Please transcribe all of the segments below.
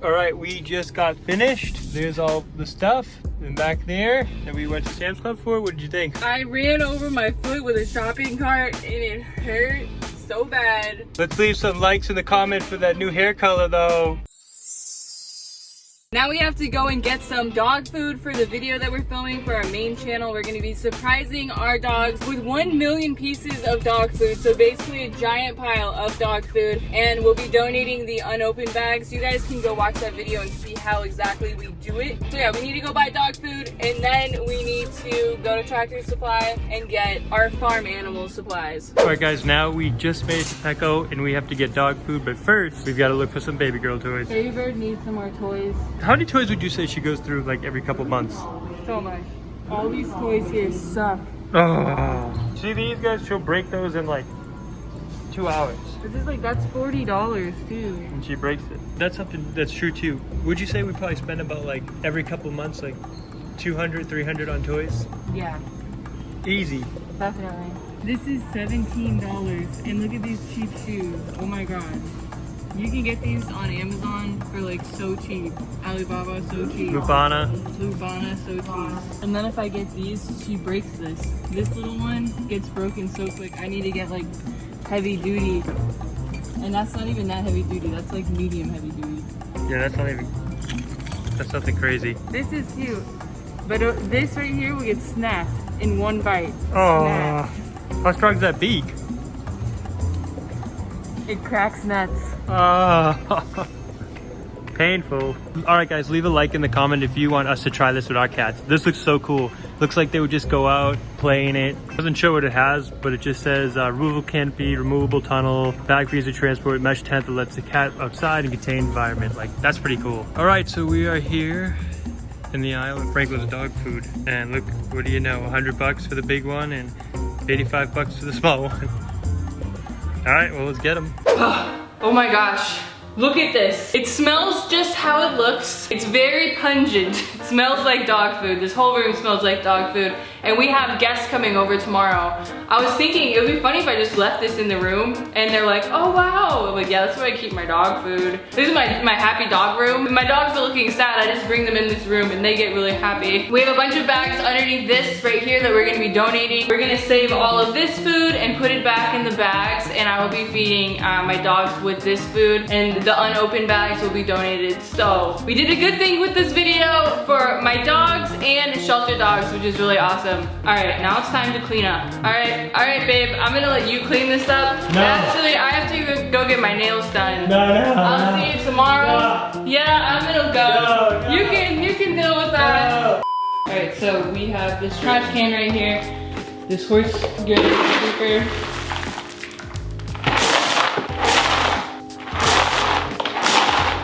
All right, we just got finished. There's all the stuff and back there that we went to Sam's Club for. What did you think? I ran over my foot with a shopping cart and it hurt so bad. Let's leave some likes in the comment for that new hair color though. Now we have to go and get some dog food for the video that we're filming for our main channel. We're going to be surprising our dogs with 1 million pieces of dog food. So basically a giant pile of dog food. And we'll be donating the unopened bags. You guys can go watch that video and see how exactly we do it. So yeah, we need to go buy dog food and then we need to go to Tractor Supply and get our farm animal supplies. All right guys, now we just made it to Petco and we have to get dog food. But first, we've got to look for some baby girl toys. Baby Bird needs some more toys. How many toys would you say she goes through like every couple months? So much. All these toys here suck. Oh. See these guys? She'll break those in like 2 hours. This is like, that's $40 too. And she breaks it. That's something that's true too. Would you say we probably spend about like every couple months like 200, 300 on toys? Yeah, Easy. definitely. This is $17 and look at these cheap shoes. Oh my god. You can get these on Amazon for like so cheap. Alibaba, so cheap. Lubana. Lubana, so cheap. And then if I get these, she breaks this. This little one gets broken so quick. I need to get like heavy duty. And that's not even that heavy duty. That's like medium heavy duty. Yeah, that's nothing crazy. This is cute. But this right here will get snapped in one bite. Oh, Snap. how strong is that beak? It cracks nuts. Oh, painful. All right guys, leave a like in the comment if you want us to try this with our cats. This looks so cool. Looks like they would just go out, play in it. Doesn't show what it has, but it just says removable canopy, removable tunnel, bag freezer transport, mesh tent that lets the cat outside and contained environment. Like, that's pretty cool. All right, so we are here in the aisle of Franklin's dog food. And look, what do you know, 100 bucks for the big one and 85 bucks for the small one. All right, well, let's get them. Oh my gosh, look at this. It smells just how it looks. It's very pungent. It smells like dog food. This whole room smells like dog food. And we have guests coming over tomorrow. I was thinking it would be funny if I just left this in the room and they're like, oh wow. I'm like, yeah, that's where I keep my dog food. This is my happy dog room. If my dogs are looking sad, I just bring them in this room and they get really happy. We have a bunch of bags underneath this right here that we're gonna be donating. We're gonna save all of this food and put it back in the bags, and I will be feeding my dogs with this food, and the unopened bags will be donated. So we did a good thing with this video for my dogs and shelter dogs, which is really awesome. All right, now it's time to clean up. All right, babe, I'm gonna let you clean this up. No. Actually, I have to go get my nails done. No. I'll see you tomorrow. No. Yeah, I'm gonna go. No. You can deal with that. All right, so we have this trash can right here. This horse garbage sweeper.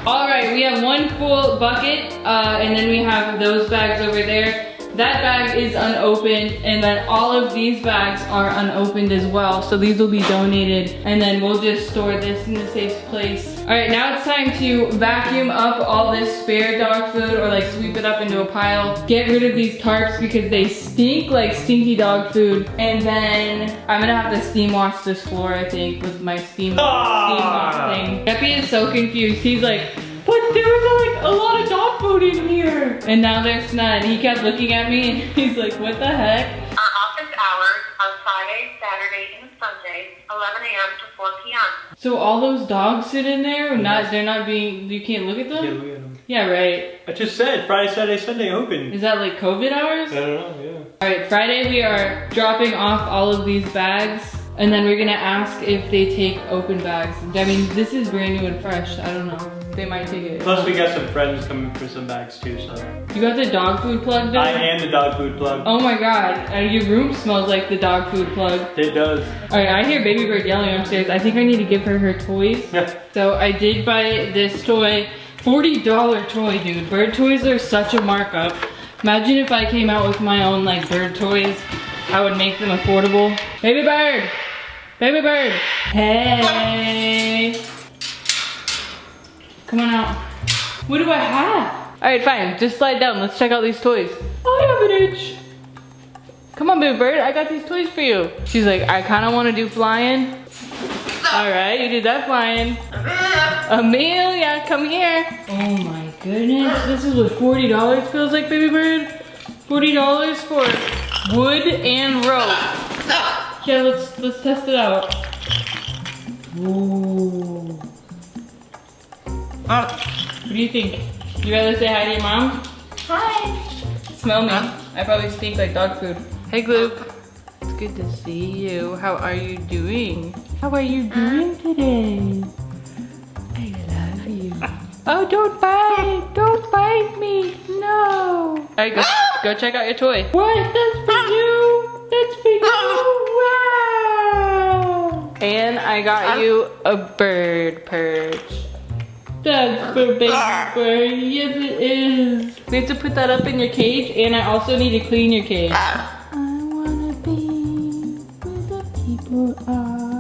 All right, we have one full bucket, and then we have those bags over there. That bag is unopened, and then all of these bags are unopened as well. So these will be donated, and then we'll just store this in a safe place. All right, now it's time to vacuum up all this spare dog food, or like sweep it up into a pile. Get rid of these tarps because they stink like stinky dog food. And then I'm gonna have to steam wash this floor, I think, with my steam wash thing. Peppy is so confused. He's like, but there was like a lot of dog food in here. And now there's none. He kept looking at me and he's like, what the heck? Our office hours are Friday, Saturday, and Sunday, 11 a.m. to 4 p.m. So all those dogs sit in there? They're not being, you can't look at them? Yeah, look at them. Yeah, right. I just said Friday, Saturday, Sunday open. Is that like COVID hours? I don't know, yeah. All right, Friday we are dropping off all of these bags, and then we're gonna ask if they take open bags. I mean, this is brand new and fresh. I don't know. They might take it. Plus we got some friends coming for some bags too, so. You got the dog food plug I there? am the dog food plug. Oh my god, your room smells like the dog food plug. It does. Alright, I hear Baby Bird yelling upstairs. I think I need to give her toys. So I did buy this toy. $40 toy, dude. Bird toys are such a markup. Imagine if I came out with my own like bird toys. I would make them affordable. Baby Bird! Baby Bird! Hey! Come on out. What do I have? Alright, fine. Just slide down. Let's check out these toys. I have an itch. Come on, Baby Bird. I got these toys for you. She's like, I kind of want to do flying. All right, you did that fine. Amelia, come here. Oh my goodness, this is what $40 feels like, baby bird. $40 for wood and rope. Yeah, let's test it out. Ooh. What do you think? You rather say hi to your mom? Hi. Smell me. I probably stink like dog food. Hey, Gloop. It's good to see you. How are you doing? How are you doing today? I love you. Oh, don't bite! Don't bite me! No! Alright, go check out your toy. What? That's for you! That's for you! Wow! And I got you a bird perch. That's for baby bird. Yes, it is. We have to put that up in your cage, and I also need to clean your cage. I wanna be where the people are.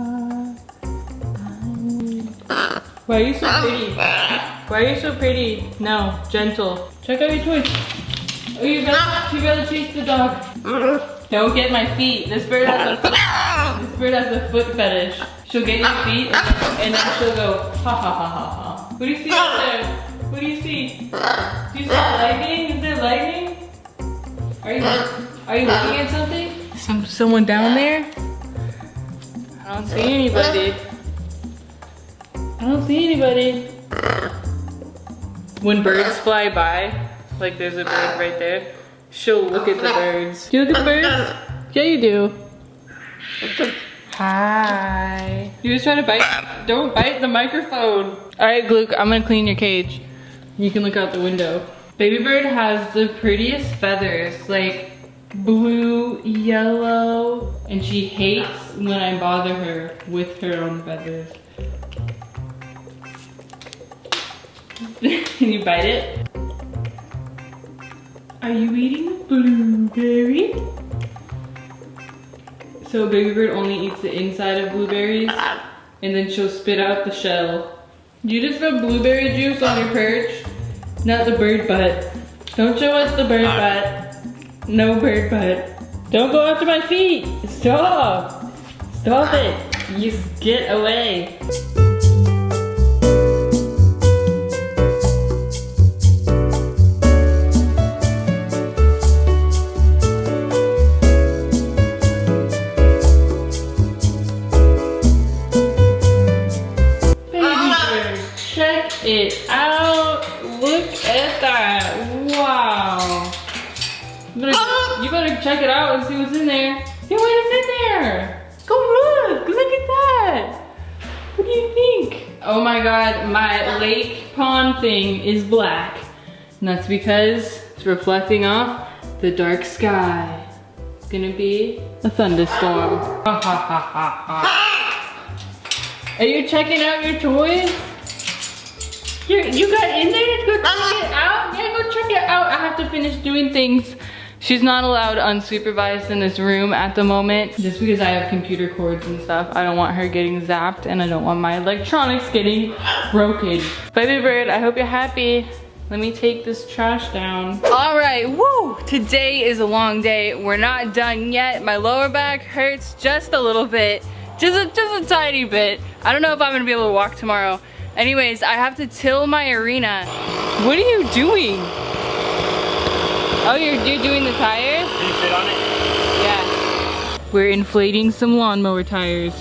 Why are you so pretty? Why are you so pretty? No, gentle. Check out your toys. Oh, you gotta chase the dog. Don't get my feet. This bird has a foot fetish. She'll get your feet and then she'll go ha ha ha ha ha. What do you see out there? What do you see? Do you see lightning? Is there lightning? Are you looking at something? Someone down there? I don't see anybody. I don't see anybody. When birds fly by, like there's a bird right there, she'll look at the birds. Do you look at the birds? Yeah, you do. Hi. You just trying to bite? Don't bite the microphone. All right, Gluck, I'm gonna clean your cage. You can look out the window. Baby bird has the prettiest feathers, like blue, yellow, and she hates when I bother her with her own feathers. Can you bite it? Are you eating a blueberry? So baby bird only eats the inside of blueberries, and then she'll spit out the shell. You just rub blueberry juice on your perch, not the bird butt. Don't show us the bird butt. No bird butt. Don't go after my feet. Stop. Stop it. You just get away. It out. Look at that. Wow. You better check it out and see what's in there. Hey, what is in there? Go look. Look at that. What do you think? Oh my god, my lake pond thing is black. And that's because it's reflecting off the dark sky. It's gonna be a thunderstorm. Ha ha ha ha ha. Are you checking out your toys? You got in there to go check it out? Yeah, go check it out. I have to finish doing things. She's not allowed unsupervised in this room at the moment. Just because I have computer cords and stuff. I don't want her getting zapped and I don't want my electronics getting broken. Baby bird, I hope you're happy. Let me take this trash down. All right, woo! Today is a long day. We're not done yet. My lower back hurts just a little bit. Just a tiny bit. I don't know if I'm gonna be able to walk tomorrow. Anyways, I have to till my arena. What are you doing? Oh, you're doing the tires? Can you sit on it? Yeah. We're inflating some lawnmower tires.